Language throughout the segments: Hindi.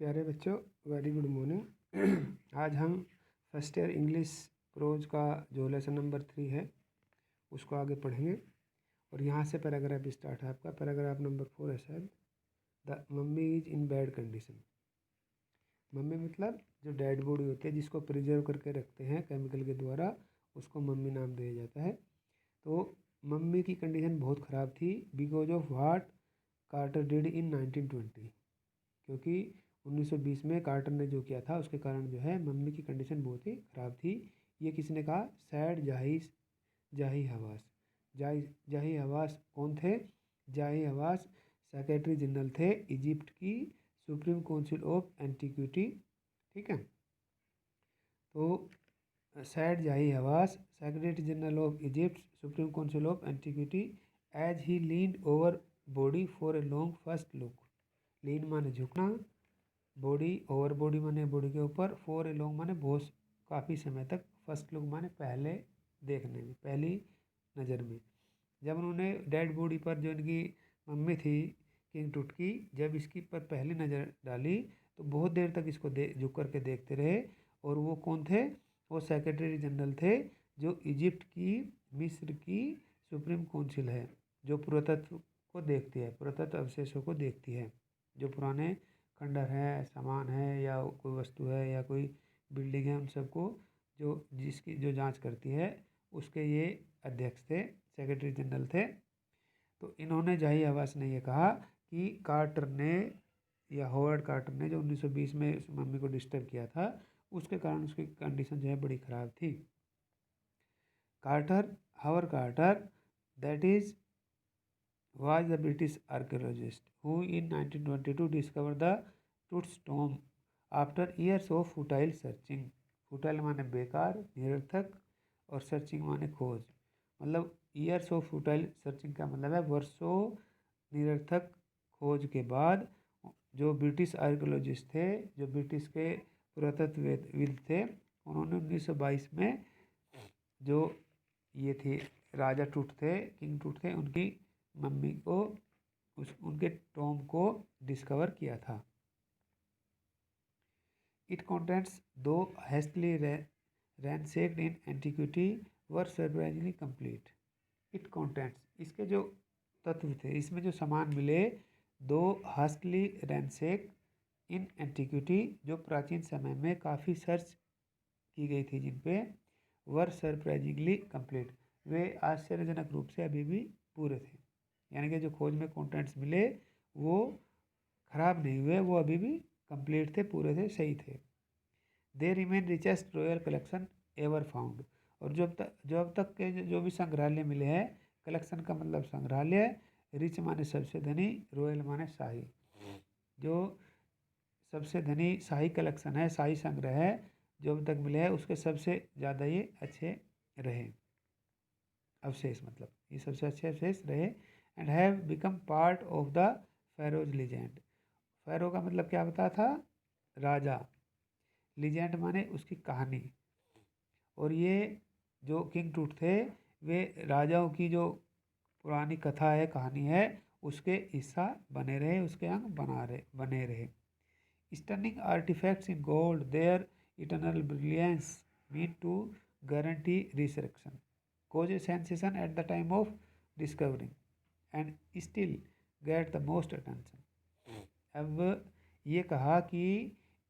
प्यारे बच्चों, वेरी गुड मॉर्निंग। आज हम फर्स्ट ईयर इंग्लिश प्रोज का जो लेसन नंबर 3 है उसको आगे पढ़ेंगे। और यहाँ से पैराग्राफ स्टार्ट है आपका। पैराग्राफ नंबर 4 है शायद। The mummy is in bad condition. Mummy मतलब जो डेड बॉडी होती है जिसको प्रिजर्व करके रखते हैं केमिकल के द्वारा, उसको मम्मी नाम दिया जाता है। तो मम्मी की कंडीशन बहुत ख़राब थी because of what Carter did in 1920, क्योंकि 1920 में कार्टर ने जो किया था उसके कारण जो है मम्मी की कंडीशन बहुत ही ख़राब थी। ये किसने कहा? Sad Zahi हवास। जाही हवास कौन थे? जाही हवास सेक्रेटरी जनरल थे इजिप्ट की सुप्रीम काउंसिल ऑफ एंटीक्विटी। ठीक है, तो said Zahi Hawass secretary general of Egypt supreme council of antiquity as he leaned over body for a long first look. Lean माने झुकना, बॉडी ओवर बॉडी माने बॉडी के ऊपर, फॉर ए लॉन्ग माने बहुत काफ़ी समय तक, फर्स्ट लुक माने पहले देखने में, पहली नज़र में। जब उन्होंने डेड बॉडी पर जो इनकी मम्मी थी किंग टूट की, जब इसकी पर पहली नज़र डाली तो बहुत देर तक इसको झुक करके देखते रहे। और वो कौन थे? वो सेक्रेटरी जनरल थे जो इजिप्ट की, मिस्र की सुप्रीम काउंसिल है, जो पुरातत्व को देखती है, पुरातत्व अवशेषों को देखती है। जो पुराने खंडर है, सामान है, या कोई वस्तु है, या कोई बिल्डिंग है, उन सबको जो जिसकी जो जांच करती है, उसके ये अध्यक्ष थे, सेक्रेटरी जनरल थे। तो इन्होंने जाही हवास ने ये कहा कि कार्टर ने, या होवर्ड कार्टर ने, जो 1920 में उस मम्मी को डिस्टर्ब किया था, उसके कारण उसकी कंडीशन जो है बड़ी ख़राब थी। Carter, Howard Carter, that is was the British archaeologist who in 1922 discovered the Toots tomb after years of futile searching। futile माने बेकार, निरर्थक, और सर्चिंग माने खोज। मतलब ईयर्स ऑफ फुटाइल सर्चिंग का मतलब है वर्षों निरर्थक खोज के बाद जो ब्रिटिश आर्कियोलॉजिस्ट थे, जो ब्रिटिश के पुरातत्वविद थे, उन्होंने 1922 में जो ये थे राजा टूट थे, किंग टूट थे, उनकी मम्मी को उनके टॉम को डिस्कवर किया था। Its contents though hastily ransacked in antiquity were surprisingly complete. Its contents, इसके जो तत्व थे, इसमें जो सामान मिले, दो हास्टली रैंसेक इन एंटीक्विटी, जो प्राचीन समय में काफ़ी सर्च की गई थी जिन पे, वर सरप्राइजिंगली कंप्लीट, वे आश्चर्यजनक रूप से अभी भी पूरे थे। यानी कि जो खोज में कंटेंट्स मिले वो ख़राब नहीं हुए, वो अभी भी कंप्लीट थे, पूरे थे, सही थे। They remain richest royal collection ever found. और जो अब तक के जो भी संग्रहालय मिले हैं, कलेक्शन का मतलब संग्रहालय, रिच माने सबसे धनी, रॉयल माने शाही, जो सबसे धनी शाही कलेक्शन है, शाही संग्रह है जो अब तक मिले हैं, उसके सबसे ज़्यादा ये अच्छे रहे अवशेष, मतलब ये सबसे अच्छे अवशेष रहे। And have become part of the pharaoh's legend. Pharaoh का मतलब क्या बता था? राजा। लीजेंड माने उसकी कहानी। और ये जो किंग टूट थे, वे राजाओं की जो पुरानी कथा है, कहानी है, उसके हिस्सा बने रहे, उसके अंग बने रहे। Stunning artifacts in gold, their eternal brilliance mean to guarantee resurrection, cause a sensation at the time of discovering and still get the most attention। अब ये कहा कि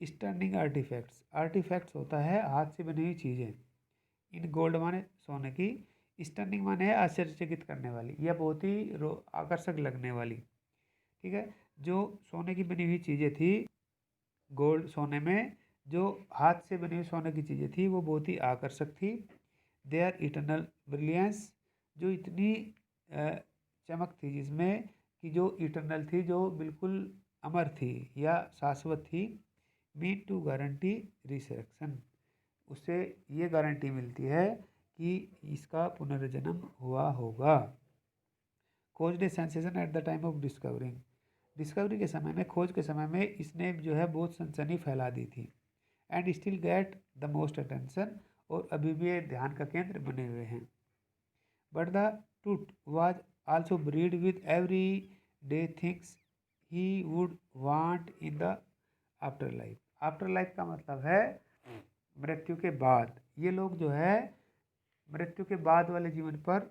स्टर्निंग आर्टिफैक्ट्स होता है हाथ से बनी हुई चीज़ें, इन गोल्ड माने सोने की, स्टर्निंग माने है आश्चर्यचकित करने वाली या बहुत ही आकर्षक लगने वाली। ठीक है, जो सोने की बनी हुई चीज़ें थी, गोल्ड सोने में जो हाथ से बनी हुई सोने की चीज़ें थी वो बहुत ही आकर्षक थी। देयर इटर्नल ब्रिलियंस, जो इतनी चमक थी जिसमें, कि जो इटर्नल थी, जो बिल्कुल अमर थी या शाश्वत थी, मीन टू गारंटी रिसरेक्शन, उससे ये गारंटी मिलती है कि इसका पुनर्जन्म हुआ होगा। खोज ए sensation at the time of discovery के समय में, खोज के समय में इसने जो है बहुत सनसनी फैला दी थी। And still get the most attention, और अभी भी ये ध्यान का केंद्र बने हुए हैं। बट द टूट was also breed with every day things he would want in the after life. After life का मतलब है मृत्यु के बाद। ये लोग जो है मृत्यु के बाद वाले जीवन पर,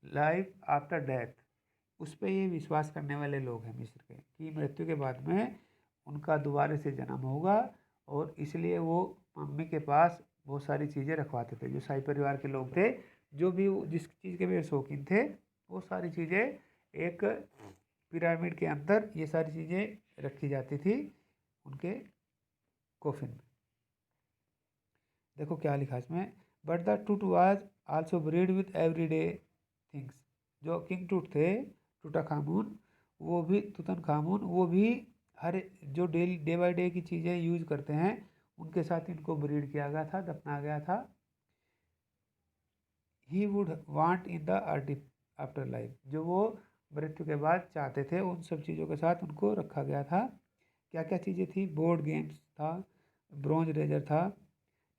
लाइफ आफ्टर डेथ, उस पर ये विश्वास करने वाले लोग हैं मिस्र के, कि मृत्यु के बाद में उनका दोबारा से जन्म होगा। और इसलिए वो मम्मी के पास बहुत सारी चीज़ें रखवाते थे। जो शाही परिवार के लोग थे, जो भी जिस चीज़ के भी शौकीन थे, वो सारी चीज़ें एक पिरामिड के अंदर ये सारी चीज़ें रखी जाती थी उनके कोफिन में। देखो क्या लिखा इसमें, बट द टूट was also breed with everyday things. जो किंग टूट थे, टूटा खामून, वो भी तुतन खामून, वो भी हर जो डेली डे बाई डे की चीज़ें यूज करते हैं उनके साथ इनको ब्रीड किया गया था, दफनाया गया था। He would want in the after life, जो वो मृत्यु के बाद चाहते थे, उन सब चीज़ों के साथ उनको रखा गया था। क्या क्या चीज़ें थी, बोर्ड गेम्स था, ब्रॉन्ज रेजर था,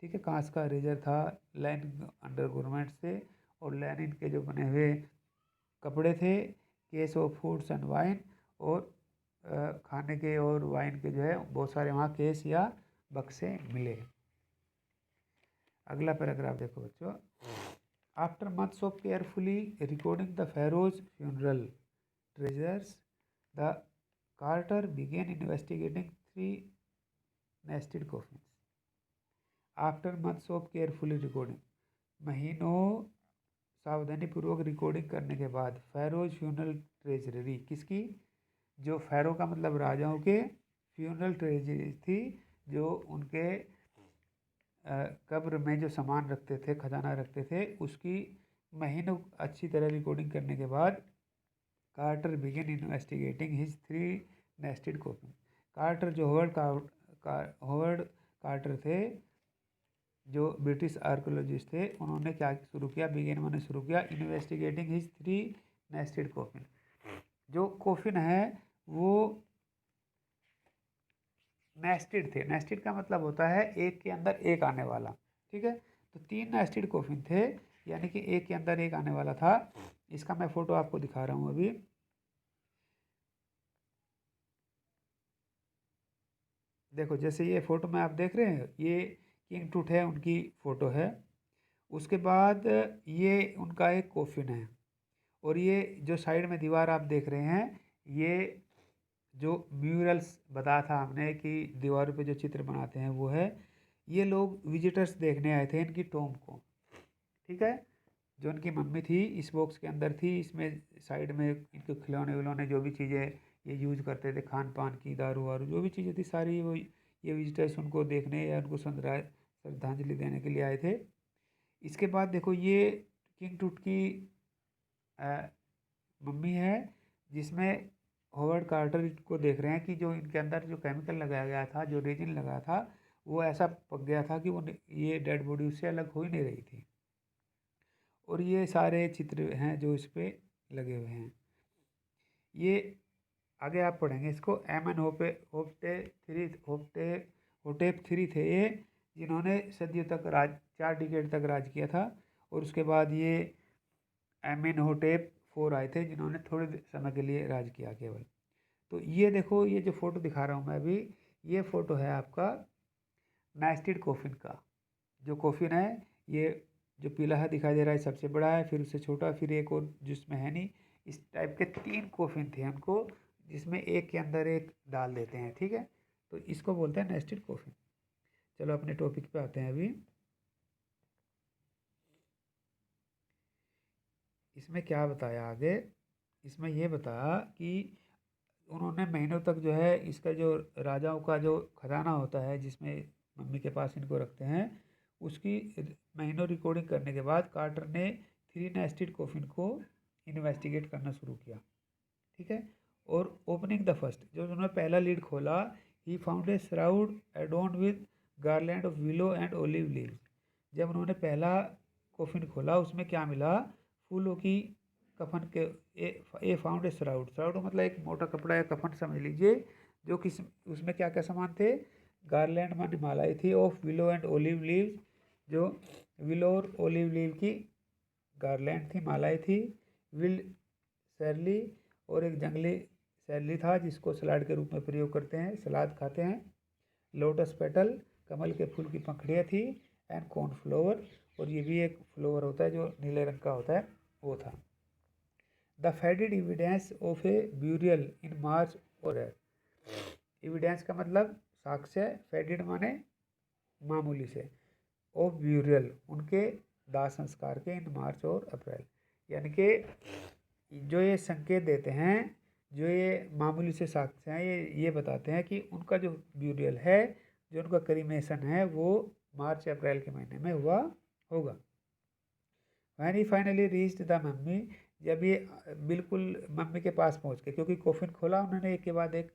ठीक है, कांच का रेजर था, लैन अंडर गवर्नमेंट से, और लैनिन के जो बने हुए कपड़े थे, case of foods and wine, और खाने के और वाइन के जो है बहुत सारे वहाँ केस या बक्से मिले। अगला पैराग्राफ देखो बच्चों, after months of carefully recording the pharaoh's funeral treasures, the Carter began investigating 3 nested coffins. After months of carefully recording, महीनों सावधानीपूर्वक रिकॉर्डिंग करने के बाद, फेरोज फ्यूनरल ट्रेजरी, किसकी, जो फेरो का मतलब राजाओं के, फ्यूनरल ट्रेजरी थी, जो उनके कब्र में जो सामान रखते थे, खजाना रखते थे, उसकी महीनों अच्छी तरह रिकॉर्डिंग करने के बाद Carter began investigating his 3 nested coffin. Carter जो हॉवर्ड कार्टर थे, जो ब्रिटिश आर्कोलॉजिस्ट थे, उन्होंने क्या शुरू किया, बिगन मैंने शुरू किया इन्वेस्टिगेटिंग हिज 3 नेस्टेड कॉफिन। जो कॉफिन है वो नेस्टेड थे। नेस्टेड का मतलब होता है एक के अंदर एक आने वाला, ठीक है। तो 3 नेस्टेड कॉफिन थे, यानी कि एक के अंदर एक आने वाला था। इसका मैं फोटो आपको दिखा रहा हूँ अभी। देखो जैसे ये फोटो में आप देख रहे हैं, ये किंग टूट है, उनकी फोटो है। उसके बाद ये उनका एक कॉफिन है, और ये जो साइड में दीवार आप देख रहे हैं, ये जो म्यूरल्स बताया था हमने कि दीवारों पे जो चित्र बनाते हैं वो है। ये लोग विजिटर्स देखने आए थे इनकी टॉम को, ठीक है। जो उनकी मम्मी थी इस बॉक्स के अंदर थी, इसमें साइड में इनके खिलौने विलौने जो भी चीज़ें ये यूज करते थे, खान पान की, दारू वारू जो भी चीज़ें थी सारी, वो ये विजिटर्स उनको देखने या उनको श्रद्धांजलि देने के लिए आए थे। इसके बाद देखो ये किंग टूट की मम्मी है, जिसमें हॉवर्ड कार्टर को देख रहे हैं कि जो इनके अंदर जो केमिकल लगाया गया था, जो रेजिन लगाया था, वो ऐसा पक गया था कि वो ये डेड बॉडी उससे अलग हो ही नहीं रही थी। और ये सारे चित्र हैं जो इस पे लगे हुए हैं। ये आगे आप पढ़ेंगे इसको। एम एन होटेप थ्री थे ये, जिन्होंने सदियों तक 4 डिकेड तक राज किया था। और उसके बाद ये एमेनहोटेप 4 आए थे, जिन्होंने थोड़े समय के लिए राज किया केवल। तो ये देखो, ये जो फोटो दिखा रहा हूँ मैं अभी, ये फोटो है आपका नेस्टेड कॉफिन का। जो कॉफिन है, ये जो पीला है दिखाई दे रहा है सबसे बड़ा है, फिर उससे छोटा, फिर एक और जिसमें है नहीं। इस टाइप के 3 कॉफिन थे हमको, जिसमें एक के अंदर एक डाल देते हैं, ठीक है। तो इसको बोलते हैं नेस्टेड कॉफिन। चलो अपने टॉपिक पे आते हैं अभी। इसमें क्या बताया आगे, इसमें ये बताया कि उन्होंने महीनों तक जो है इसका जो राजाओं का जो खजाना होता है, जिसमें मम्मी के पास इनको रखते हैं, उसकी महीनों रिकॉर्डिंग करने के बाद कार्टर ने 3 नेस्टेड कॉफिन को इन्वेस्टिगेट करना शुरू किया, ठीक है। और ओपनिंग द फर्स्ट, जो उन्होंने पहला लीड खोला, he found a shroud adorned with garland of willow and olive leaves. जब उन्होंने पहला कॉफिन खोला, उसमें क्या मिला, फूलों की कफन के, ए फाउंड ए श्राउड। श्राउड मतलब एक मोटा कपड़ा या कफन समझ लीजिए, जो किस उसमें क्या क्या सामान थे, गार्लैंड माने मालाई थी, of willow and olive leaves, जो विलो और ओलिव लीव की गार्लैंड थी, मालाई थी। विल सैरली, और एक जंगली सैरली था, जिसको सलाद के रूप में प्रयोग करते हैं, सलाद खाते हैं। लोटस पेटल, कमल के फूल की पंखुड़ियाँ थी, एंड कॉर्नफ्लावर, और ये भी एक फ्लावर होता है जो नीले रंग का होता है, वो था। The faded evidence of a burial in March और एविडेंस का मतलब साक्ष्य, फेडेड माने मामूली से, ऑफ ब्यूरियल उनके दाह संस्कार के, इन मार्च और अप्रैल, यानी कि जो ये संकेत देते हैं, जो ये मामूली से साक्ष्य हैं, ये बताते हैं कि उनका जो ब्यूरियल है, जो उनका क्रीमेशन है, वो मार्च अप्रैल के महीने में हुआ होगा। When he finally reached the mummy, जब ये बिल्कुल मम्मी के पास पहुंच गए, क्योंकि कॉफिन खोला उन्होंने एक के बाद एक,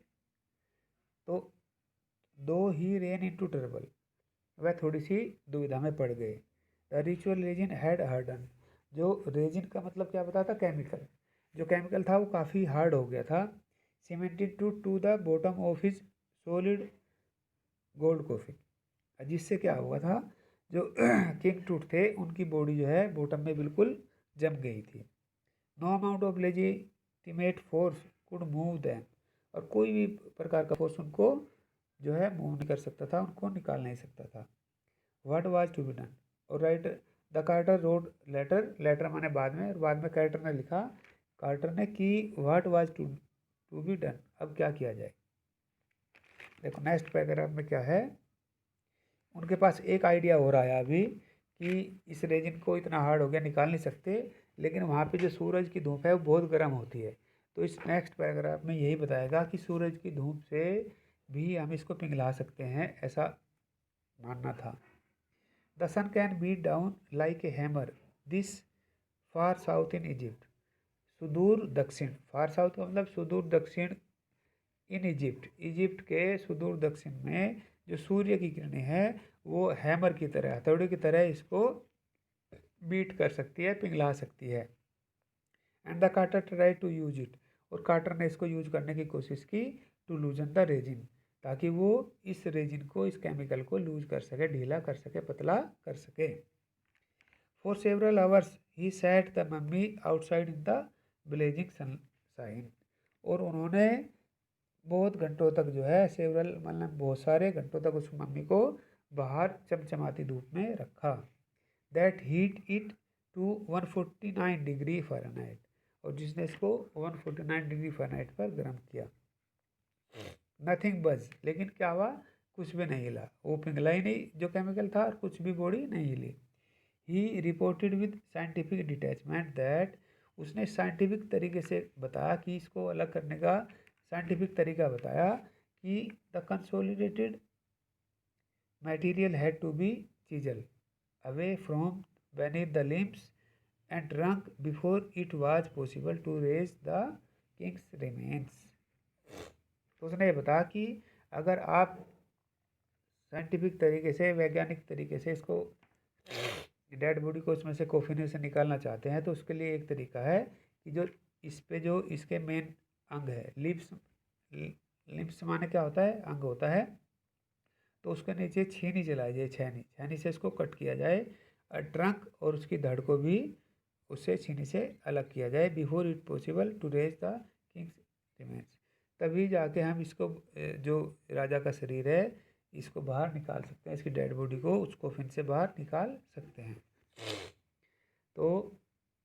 तो दो ही रेन इनटू ट्रबल, वह थोड़ी सी दुविधा में पड़ गए। The ritual resin had harden, जो रेजिन का मतलब क्या बताता, केमिकल, जो केमिकल था वो काफ़ी हार्ड हो गया था। Cemented to the bottom of his solid gold coffin, जिससे क्या हुआ था, जो किंग टूट थे उनकी बॉडी जो है बॉटम में बिल्कुल जम गई थी। No amount of legitimate force could move them, और कोई भी प्रकार का फोर्स उनको जो है मूव नहीं कर सकता था, उनको निकाल नहीं सकता था। What was to be done, और wrote the Carter wrote later, later माने बाद में, और बाद में कार्टर ने लिखा, कार्टर ने, कि what was to be done, अब क्या किया जाए। देखो नेक्स्ट पैराग्राफ में क्या है, उनके पास एक आइडिया हो रहा है अभी कि इस रेजिन को इतना हार्ड हो गया, निकाल नहीं सकते, लेकिन वहाँ पे जो सूरज की धूप है वो बहुत गर्म होती है, तो इस नेक्स्ट पैराग्राफ में यही बताएगा कि सूरज की धूप से भी हम इसको पिघला सकते हैं, ऐसा मानना था। The sun can beat down like a hammer this far south in Egypt, सुदूर दक्षिण, फार साउथ का मतलब सुदूर दक्षिण, इन इजिप्ट, इजिप्ट के सुदूर दक्षिण में जो सूर्य की किरणें हैं वो हैमर की तरह, हथौड़े की तरह इसको बीट कर सकती है, पिघला सकती है। And the Carter try to use it, और कार्टर ने इसको यूज करने की कोशिश की, टू लूजन द रेजिन, ताकि वो इस रेजिन को, इस केमिकल को लूज कर सके, ढीला कर सके, पतला कर सके। For several hours he sat the mummy outside in the blazing sunshine, और उन्होंने बहुत घंटों तक जो है, सेवरल मतलब बहुत सारे घंटों तक उस मम्मी को बाहर चमचमाती धूप में रखा। That heat it to 149 degree Fahrenheit, और जिसने इसको 149 डिग्री फ़ारेनहाइट पर गर्म किया। नथिंग बज, लेकिन क्या हुआ, कुछ भी नहीं हिला, वो पिघला ही नहीं जो केमिकल था, और कुछ भी बॉडी नहीं हिली। He reported with scientific detachment that, उसने साइंटिफिक तरीके से बताया कि इसको अलग करने का साइंटिफिक तरीका बताया, कि the consolidated material had to be chisel away from beneath the limbs and drunk before it was possible to raise the king's remains। तो उसने ये बताया कि अगर आप साइंटिफिक तरीके से, वैज्ञानिक तरीके से इसको, डेड बॉडी को उसमें से, कोफिन से निकालना चाहते हैं, तो उसके लिए एक तरीका है कि जो इस पे जो इसके मेन अंग है, लिप्स, लिप्स माने क्या होता है, अंग होता है, तो उसके नीचे छेनी चलाई जाए, छेनी, छेनी से इसको कट किया जाए, और ट्रंक और उसकी धड़ को भी उससे छीनी से अलग किया जाए, before it possible to raise the king's remains, तभी जाके हम इसको, जो राजा का शरीर है, इसको बाहर निकाल सकते हैं, इसकी डेड बॉडी को उस कोफिन से बाहर निकाल सकते हैं। तो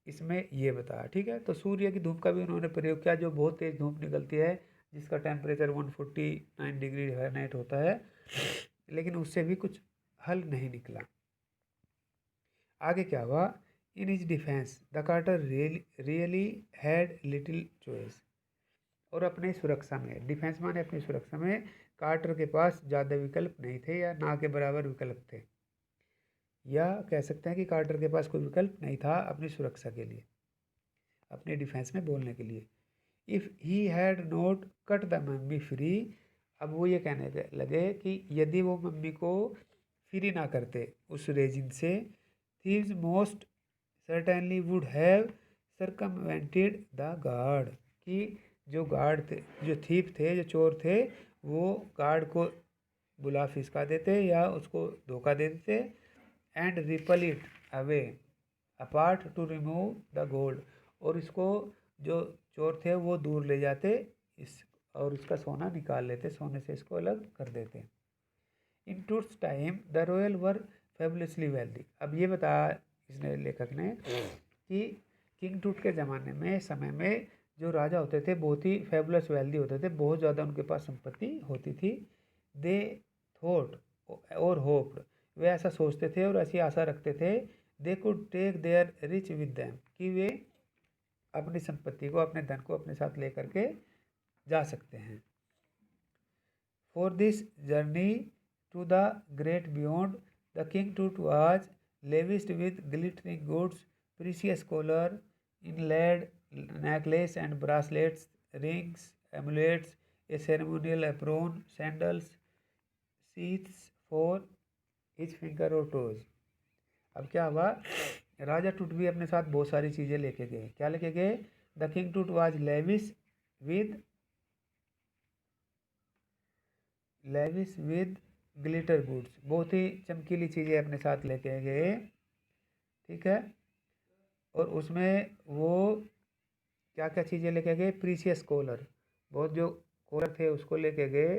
इसमें ये बताया, ठीक है। तो सूर्य की धूप का भी उन्होंने प्रयोग किया, जो बहुत तेज़ धूप निकलती है, जिसका टेम्परेचर 149 डिग्री फ़ारेनहाइट होता है, लेकिन उससे भी कुछ हल नहीं निकला। आगे क्या हुआ, in his defence the Carter really had little choice, और अपनी सुरक्षा में, डिफेंस माने अपनी सुरक्षा में, कार्टर के पास ज़्यादा विकल्प नहीं थे, या ना के बराबर विकल्प थे, या कह सकते हैं कि कार्टर के पास कोई विकल्प नहीं था अपनी सुरक्षा के लिए, अपने डिफेंस में बोलने के लिए। If he had not cut the mummy free, अब वो ये कहने लगे कि यदि वो मम्मी को फ्री ना करते उस रेजिन से, thieves most certainly would have circumvented the guard, कि जो गार्ड थे, जो थीप थे, जो चोर थे, वो गार्ड को बुला फिसका देते या उसको धोखा दे देते, and ripple it away apart to remove the gold, और इसको जो चोर थे वो दूर ले जाते, इस और इसका सोना निकाल लेते, सोने से इसको अलग कर देते। In Tut's time the royal were fabulously wealthy. अब ये बता इसने लेखक ने कि किंग टूट के ज़माने में समय में जो राजा होते थे बहुत ही फेबुलस वेल्दी होते थे, बहुत ज़्यादा उनके पास संपत्ति होती थी। दे थॉट और होप्ड, वे ऐसा सोचते थे और ऐसी आशा रखते थे, they could take their rich with them, कि वे अपनी संपत्ति को, अपने धन को अपने साथ लेकर के जा सकते हैं। For this journey to the great beyond the king Tut was lavished with glittering goods, precious collar, inlaid necklace and bracelets, rings, amulets, a ceremonial apron, sandals, sheaths for his finger or toes। अब क्या हुआ, राजा टूट भी अपने साथ बहुत सारी चीज़ें लेके गए। क्या लेके गए? The king Tut was lavish with glitter goods, बहुत ही चमकीली चीज़ें अपने साथ लेके गए, ठीक है। और उसमें वो क्या क्या चीज़ें लेके गए? प्रीसियस कॉलर, बहुत जो कॉलर थे उसको लेके गए,